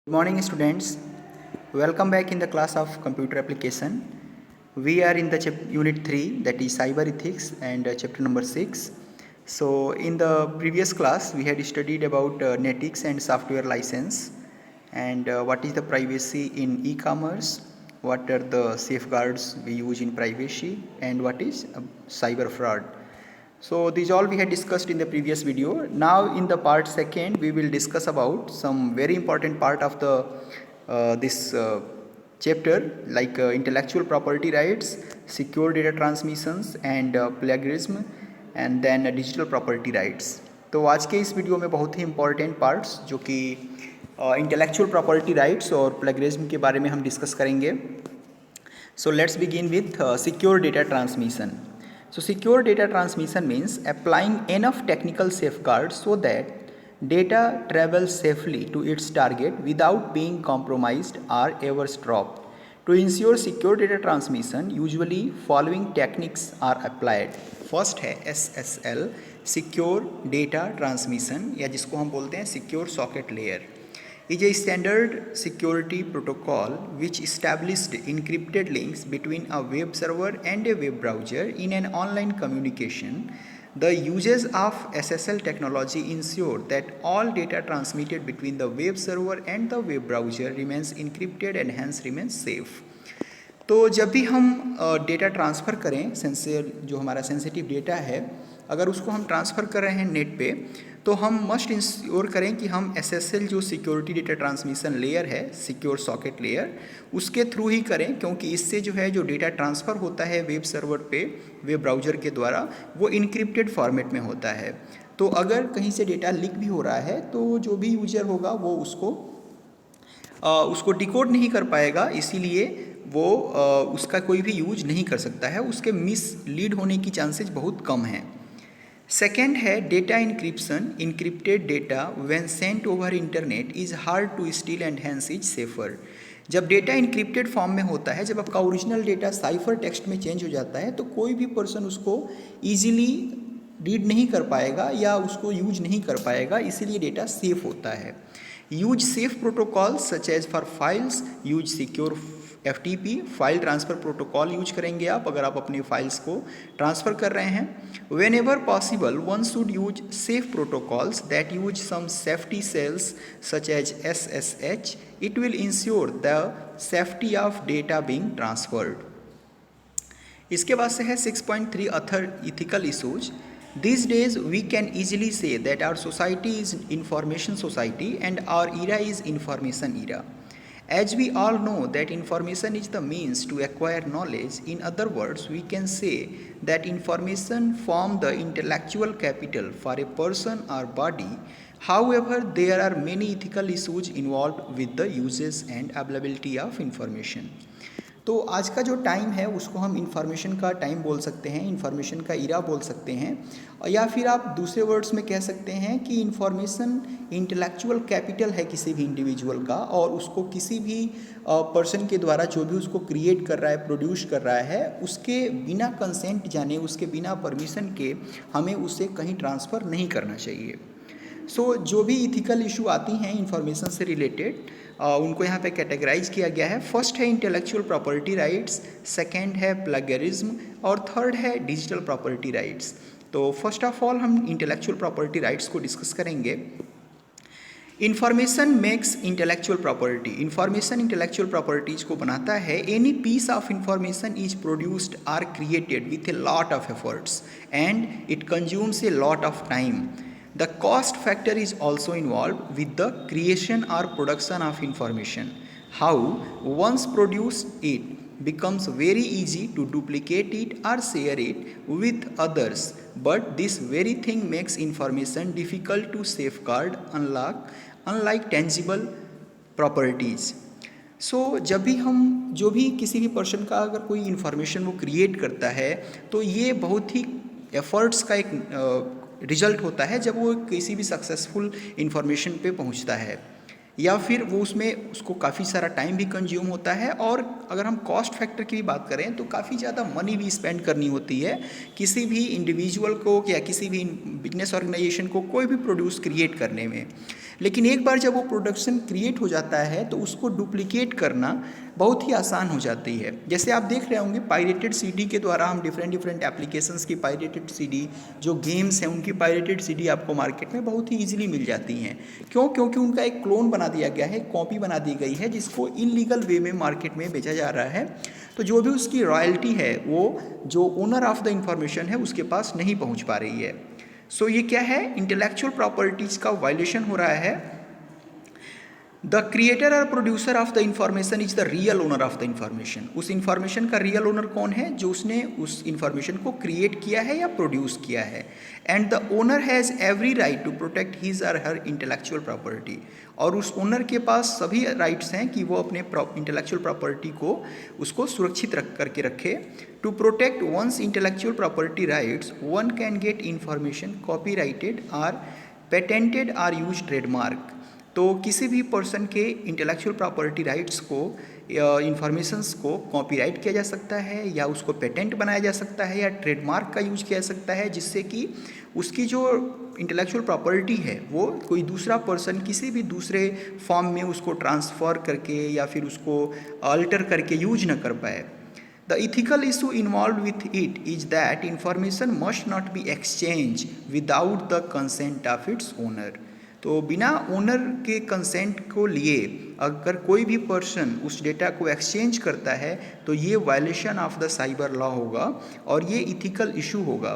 Good morning students, welcome back in the class of computer application. We are in the unit 3, that is cyber ethics, and chapter number 6. So in the previous class we had studied about NetEx and software license, and what is the privacy in e-commerce, what are the safeguards we use in privacy, and what is cyber fraud. So these all we had discussed in the previous video. Now in the part second we will discuss about some very important part of the this chapter, like intellectual property rights, secure data transmissions and plagiarism, and then digital property rights. तो आज के इस video में बहुत ही important parts जो कि intellectual property rights और plagiarism के बारे में हम डिस्कस करेंगे. So let's begin with secure data transmission. So secure data transmission means applying enough technical safeguards so that data travels safely to its target without being compromised or eavesdropped. To ensure secure data transmission, usually following techniques are applied. First है SSL, Secure Data Transmission, या जिसको हम बोलते हैं Secure Socket Layer. Is a standard security protocol which established encrypted links between a web server and a web browser in an online communication. The uses of SSL technology ensure that all data transmitted between the web server and the web browser remains encrypted and hence remains safe. तो जब भी हम data transfer करें, जो हमारा sensitive data है, अगर उसको हम ट्रांसफ़र कर रहे हैं नेट पे, तो हम मस्ट इंश्योर करें कि हम SSL जो सिक्योरिटी डेटा ट्रांसमिशन लेयर है, सिक्योर सॉकेट लेयर, उसके थ्रू ही करें, क्योंकि इससे जो है जो डेटा ट्रांसफ़र होता है वेब सर्वर पे वेब ब्राउज़र के द्वारा, वो इनक्रिप्टेड फॉर्मेट में होता है. तो अगर कहीं से डेटा लीक भी हो रहा है तो जो भी यूजर होगा वो उसको डिकोड नहीं कर पाएगा, इसीलिए वो उसका कोई भी यूज नहीं कर सकता है, उसके मिसलीड होने की चांसेस बहुत कम हैं. सेकेंड है data encryption. Encrypted data when sent over internet is hard to steal and hence is safer. जब डेटा इंक्रिप्टेड फॉर्म में होता है, जब आपका ओरिजिनल डेटा साइफर टेक्स्ट में चेंज हो जाता है, तो कोई भी पर्सन उसको ईजिली रीड नहीं कर पाएगा या उसको यूज नहीं कर पाएगा, इसीलिए डेटा सेफ होता है. Use safe protocol such as for files, use secure FTP, file transfer protocol use करेंगे आप अगर आप अपनी फाइल्स को ट्रांसफ़र कर रहे हैं. Whenever possible one should use safe protocols that use some safety shells such as SSH. It will ensure the safety of data being transferred. इसके बाद से है 6.3 other ethical issues. These days we can easily say that our society is information society and our era is information era. As we all know that information is the means to acquire knowledge, in other words, we can say that information forms the intellectual capital for a person or body. However, there are many ethical issues involved with the uses and availability of information. तो आज का जो time है उसको हम information का time बोल सकते हैं, इंफॉर्मेशन का इरा बोल सकते हैं, या फिर आप दूसरे वर्ड्स में कह सकते हैं कि इंफॉर्मेशन इंटेलेक्चुअल कैपिटल है किसी भी इंडिविजुअल का, और उसको किसी भी पर्सन के द्वारा जो भी उसको क्रिएट कर रहा है, प्रोड्यूस कर रहा है, उसके बिना कंसेंट जाने, उसके बिना परमिशन के हमें उसे कहीं ट्रांसफ़र नहीं करना चाहिए. जो भी इथिकल इशू आती हैं इंफॉर्मेशन से रिलेटेड, उनको यहाँ पे कैटेगराइज किया गया है. फर्स्ट है इंटेलेक्चुअल प्रॉपर्टी राइट्स, सेकंड है प्लेगरिज्म, और थर्ड है डिजिटल प्रॉपर्टी राइट्स. तो फर्स्ट ऑफ ऑल हम इंटेलेक्चुअल प्रॉपर्टी राइट्स को डिस्कस करेंगे. Information makes intellectual property. Information intellectual properties को बनाता है. Any piece of information is produced or created with a lot of efforts and it consumes a lot of time. The cost factor is also involved with the creation or production of information. How once produced it becomes very easy to duplicate it or share it with others, but this very thing makes information difficult to safeguard, unlike tangible properties. जब भी हम जो भी किसी भी person का अगर कोई इन्फॉर्मेशन वो क्रिएट करता है, तो ये बहुत ही एफर्ट्स का एक रिजल्ट होता है जब वो किसी भी सक्सेसफुल इंफॉर्मेशन पे पहुंचता है. या फिर वो उसमें उसको काफ़ी सारा टाइम भी कंज्यूम होता है, और अगर हम कॉस्ट फैक्टर की भी बात करें तो काफ़ी ज़्यादा मनी भी स्पेंड करनी होती है किसी भी इंडिविजुअल को या किसी भी बिजनेस ऑर्गेनाइजेशन को कोई भी प्रोड्यूस क्रिएट करने में। लेकिन एक बार जब वो प्रोडक्शन क्रिएट हो जाता है तो उसको डुप्लीकेट करना बहुत ही आसान हो जाती है। जैसे आप देख रहे होंगे पायरेटेड सीडी के द्वारा हम डिफरेंट एप्लीकेशंस की पायरेटेड सीडी, जो गेम्स हैं उनकी पायरेटेड सीडी आपको मार्केट में बहुत ही ईजिली मिल जाती हैं। क्यों? क्योंकि उनका एक क्लोन बना दिया गया है, कॉपी बना दी गई है, जिसको इलीगल वे में मार्केट में बेचा जा रहा है। तो जो भी उसकी रॉयल्टी है वो जो ओनर ऑफ द इंफॉर्मेशन है उसके पास नहीं पहुंच पा रही है। सो ये क्या है? इंटेलेक्चुअल प्रॉपर्टीज़ का वायलेशन हो रहा है। द क्रिएटर और producer of the information is the real owner of the information. उस इंफॉर्मेशन का रियल ओनर कौन है? जो उसने उस इंफॉर्मेशन को क्रिएट किया है या प्रोड्यूस किया है। And the owner has every right to protect his or her intellectual property. और उस ओनर के पास सभी राइट्स हैं कि वो अपने इंटेलेक्चुअल प्रॉपर्टी को उसको सुरक्षित करके रखे। To protect one's intellectual property rights one can get information copyrighted or patented or use trademark. तो किसी भी पर्सन के इंटेलेक्चुअल प्रॉपर्टी राइट्स को इंफॉर्मेशंस को कॉपीराइट किया जा सकता है, या उसको पेटेंट बनाया जा सकता है, या ट्रेडमार्क का यूज किया जा सकता है, जिससे कि उसकी जो इंटेलेक्चुअल प्रॉपर्टी है वो कोई दूसरा पर्सन किसी भी दूसरे फॉर्म में उसको ट्रांसफ़र करके या फिर उसको अल्टर करके यूज न कर पाए। The ethical issue involved with it is that information must not be exchanged without the consent of its owner। तो बिना ओनर के कंसेंट को लिए अगर कोई भी पर्सन उस डेटा को एक्सचेंज करता है तो ये violation of the cyber law होगा और ये इथिकल इशू होगा।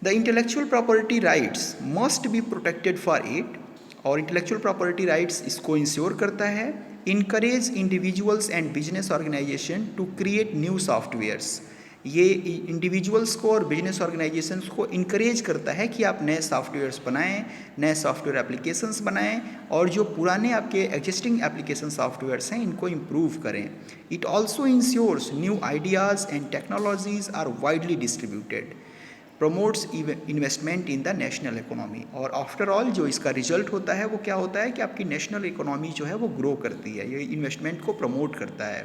The intellectual property rights must be protected for it. और इंटेलेक्चुअल प्रॉपर्टी राइट्स इसको इंश्योर करता है। Encourage individuals and business organisation to create new softwares. ये इंडिविजुअल्स को और बिजनेस ऑर्गेनाइजेशंस को इनकरेज करता है कि आप नए सॉफ्टवेयर्स बनाएं, नए सॉफ्टवेयर एप्लीकेशंस बनाएं, और जो पुराने आपके एग्जिस्टिंग एप्लीकेशन सॉफ्टवेयर्स हैं इनको इम्प्रूव करें। It also ensures new ideas and technologies are widely distributed, promotes investment in the national economy. और आफ्टर ऑल जो इसका रिजल्ट होता है वो क्या होता है कि आपकी नेशनल इकोनॉमी जो है वो ग्रो करती है, ये इन्वेस्टमेंट को प्रमोट करता है।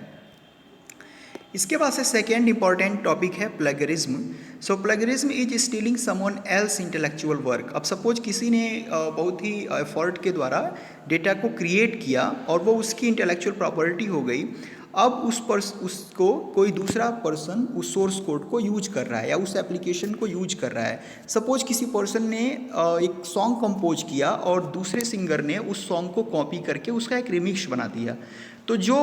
इसके बाद से सेकेंड इंपॉर्टेंट टॉपिक है plagiarism. So plagiarism is stealing someone else intellectual work. अब सपोज किसी ने बहुत ही एफर्ट के द्वारा डेटा को क्रिएट किया और वो उसकी इंटेलेक्चुअल प्रॉपर्टी हो गई। अब उसको कोई दूसरा पर्सन उस सोर्स कोड को यूज कर रहा है या उस एप्लीकेशन को यूज कर रहा है। सपोज किसी पर्सन ने एक सॉन्ग कंपोज किया और दूसरे सिंगर ने उस सॉन्ग को कॉपी करके उसका एक रिमिक्स बना दिया। तो जो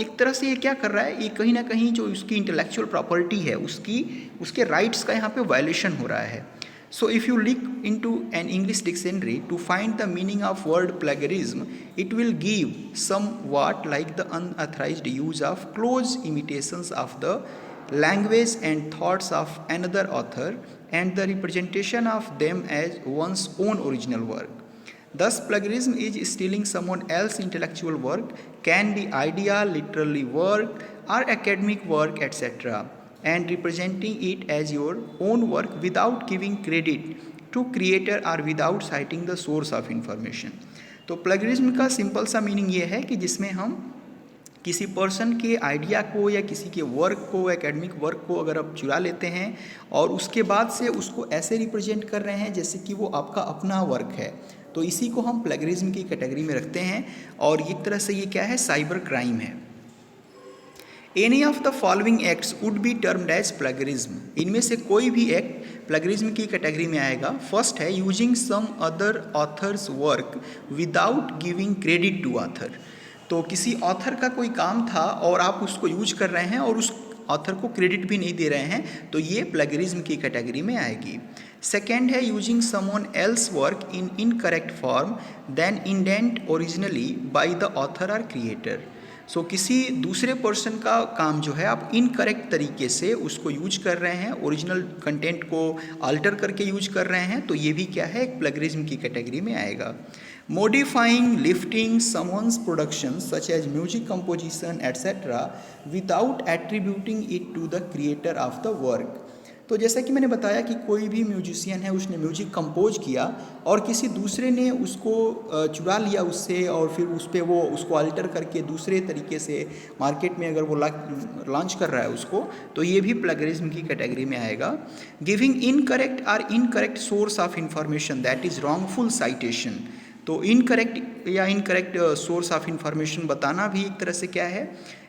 एक तरह से ये क्या कर रहा है, ये कहीं ना कहीं जो उसकी इंटेलेक्चुअल प्रॉपर्टी है उसके राइट्स का यहाँ पे वायलेशन हो रहा है। So if you look into an English dictionary to find the meaning of word plagiarism, it will give somewhat like the unauthorized use of close imitations of the language and thoughts of another author and the representation of them as one's own original work. Thus, plagiarism is stealing someone else's intellectual work, can be idea, literary work, or academic work, etc., and representing it as your own work without giving credit to creator or without citing the source of information। तो plagiarism का simple सा meaning ये है कि जिसमें हम किसी person के आइडिया को या किसी के वर्क को, एकेडमिक वर्क को अगर आप चुरा लेते हैं और उसके बाद से उसको ऐसे रिप्रेजेंट कर रहे हैं जैसे कि वो आपका अपना वर्क है, तो इसी को हम प्लेगरिज्म की कैटेगरी में रखते हैं। और एक तरह से ये क्या है, साइबर क्राइम है। Any of the following acts would be termed as plagiarism. इनमें से कोई भी एक्ट प्लेगरिज्म की कैटेगरी में आएगा। फर्स्ट है using some other author's work without giving credit to author. तो किसी ऑथर का कोई काम था और आप उसको यूज कर रहे हैं और उस ऑथर को क्रेडिट भी नहीं दे रहे हैं, तो ये प्लेगरिज्म की कैटेगरी में आएगी। सेकेंड है using someone else work in incorrect form than intended originally by the author or creator. So किसी दूसरे पर्सन का काम जो है आप इनकरेक्ट तरीके से उसको यूज कर रहे हैं, ओरिजिनल कंटेंट को अल्टर करके यूज कर रहे हैं, तो ये भी क्या है, एक प्लेगरिज्म की कैटेगरी में आएगा। modifying, lifting someone's production such as music composition etc. without attributing it to the creator of the work। तो जैसा कि मैंने बताया कि कोई भी म्यूजिशियन है, उसने म्यूजिक कंपोज किया और किसी दूसरे ने उसको चुरा लिया उससे और फिर उस पर वो उसको अल्टर करके दूसरे तरीके से मार्केट में अगर वो लॉन्च कर रहा है उसको, तो ये भी प्लगरिज्म की कैटेगरी में आएगा। Giving incorrect source of information, that is wrongful citation. तो इनकरेक्ट सोर्स ऑफ इंफॉर्मेशन बताना भी एक तरह से क्या है,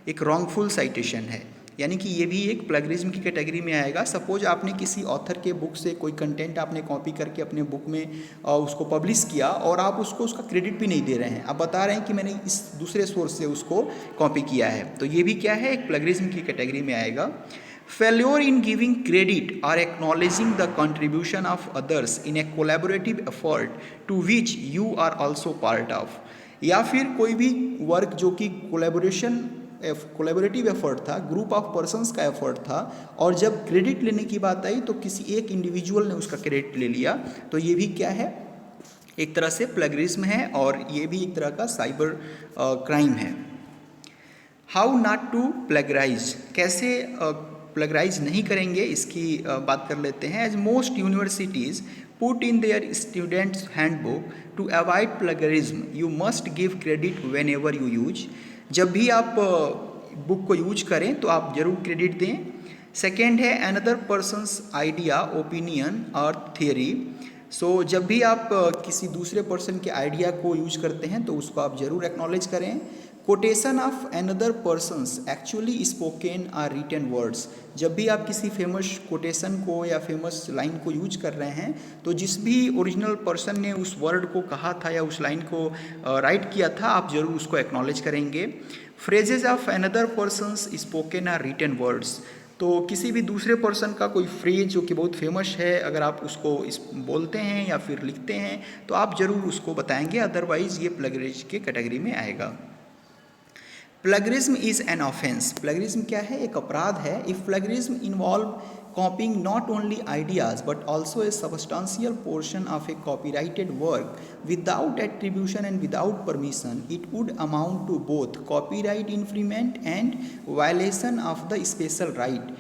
एक रॉन्गफुल साइटेशन है, यानी कि ये भी एक प्लगरिज्म की कैटेगरी में आएगा। सपोज आपने किसी ऑथर के बुक से कोई कंटेंट आपने कॉपी करके अपने बुक में उसको पब्लिश किया और आप उसको उसका क्रेडिट भी नहीं दे रहे हैं, आप बता रहे हैं कि मैंने इस दूसरे सोर्स से उसको कॉपी किया है, तो ये भी क्या है, एक प्लगरिज्म की कैटेगरी में आएगा। Failure in giving credit or acknowledging the contribution of others in a collaborative effort to which you are also part of, या फिर कोई भी वर्क जो कि कोलैबोरेटिव एफर्ट था, ग्रुप ऑफ पर्सन्स का एफर्ट था, और जब क्रेडिट लेने की बात आई तो किसी एक इंडिविजुअल ने उसका क्रेडिट ले लिया, तो ये भी क्या है, एक तरह से प्लगरिज्म है और ये भी एक तरह का साइबर क्राइम है। हाउ नॉट टू प्लगराइज, कैसे प्लगराइज नहीं करेंगे इसकी बात कर लेते हैं। As most universities put in their students handbook to avoid plagiarism you must give credit whenever you use, जब भी आप बुक को यूज करें तो आप जरूर क्रेडिट दें। सेकेंड है अनदर पर्सनस आइडिया, ओपिनियन और थियरी। सो जब भी आप किसी दूसरे पर्सन के आइडिया को यूज करते हैं तो उसको आप जरूर एक्नॉलेज करें। Quotation of another person's actually spoken or written words, जब भी आप किसी फेमस कोटेशन को या फेमस लाइन को यूज कर रहे हैं तो जिस भी ओरिजिनल पर्सन ने उस वर्ड को कहा था या उस लाइन को राइट किया था, आप जरूर उसको एक्नॉलेज करेंगे। Phrases of another person's spoken or written words, तो किसी भी दूसरे पर्सन का कोई फ्रेज जो कि बहुत फेमस है, अगर आप उसको बोलते हैं या फिर लिखते हैं तो आप जरूर उसको बताएंगे, अदरवाइज ये प्लगरिज्म के कैटेगरी में आएगा। Plagiarism is an offence, plagiarism क्या है, एक अपराध है। If plagiarism involve copying not only ideas but also a substantial portion of a copyrighted work without attribution and without permission, it would amount to both copyright infringement and violation of the special right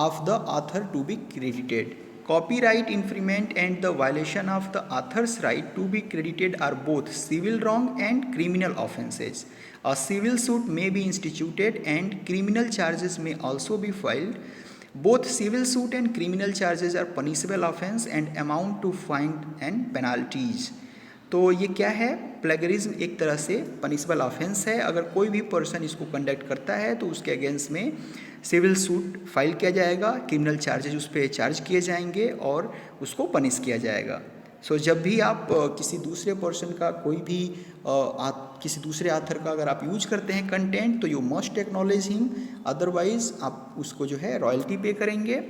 of the author to be credited. Copyright infringement and the violation of the author's right to be credited are both civil wrong and criminal offenses. A civil suit may be instituted and criminal charges may also be filed. Both civil suit and criminal charges are punishable offense and amount to fine and penalties. तो ये क्या है, plagiarism एक तरह से punishable offence है। अगर कोई भी पर्सन इसको कंडक्ट करता है तो उसके अगेंस्ट में सिविल सूट फाइल किया जाएगा, क्रिमिनल चार्जेज उस पर चार्ज किए जाएंगे और उसको पनिश किया जाएगा। सो जब भी आप किसी दूसरे पर्सन का कोई भी किसी दूसरे ऑथर का अगर आप यूज करते हैं कंटेंट, तो you must acknowledge him, otherwise आप उसको जो है रॉयल्टी पे करेंगे,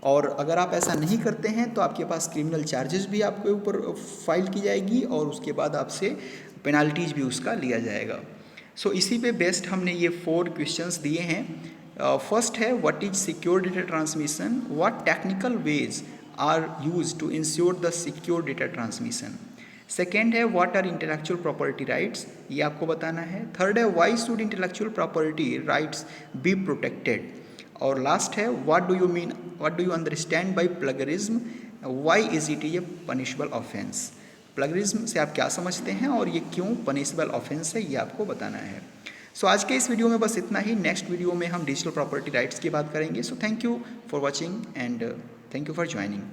और अगर आप ऐसा नहीं करते हैं तो आपके पास क्रिमिनल चार्जेस भी आपके ऊपर फाइल की जाएगी और उसके बाद आपसे पेनाल्टीज भी उसका लिया जाएगा। सो इसी पे बेस्ड हमने ये 4 क्वेश्चंस दिए हैं। फर्स्ट है what is secure data transmission, what technical ways are used to ensure the secure data transmission. Second है what are intellectual property rights, ये आपको बताना है। थर्ड है why should intellectual property rights be protected, और last है what do you understand by plagiarism, why is it a punishable offence. Plagiarism से आप क्या समझते हैं और ये क्यों पनिशबल ऑफेंस है, ये आपको बताना है। सो आज के इस वीडियो में बस इतना ही। नेक्स्ट वीडियो में हम डिजिटल प्रॉपर्टी राइट्स की बात करेंगे। So thank you for watching and thank you for joining.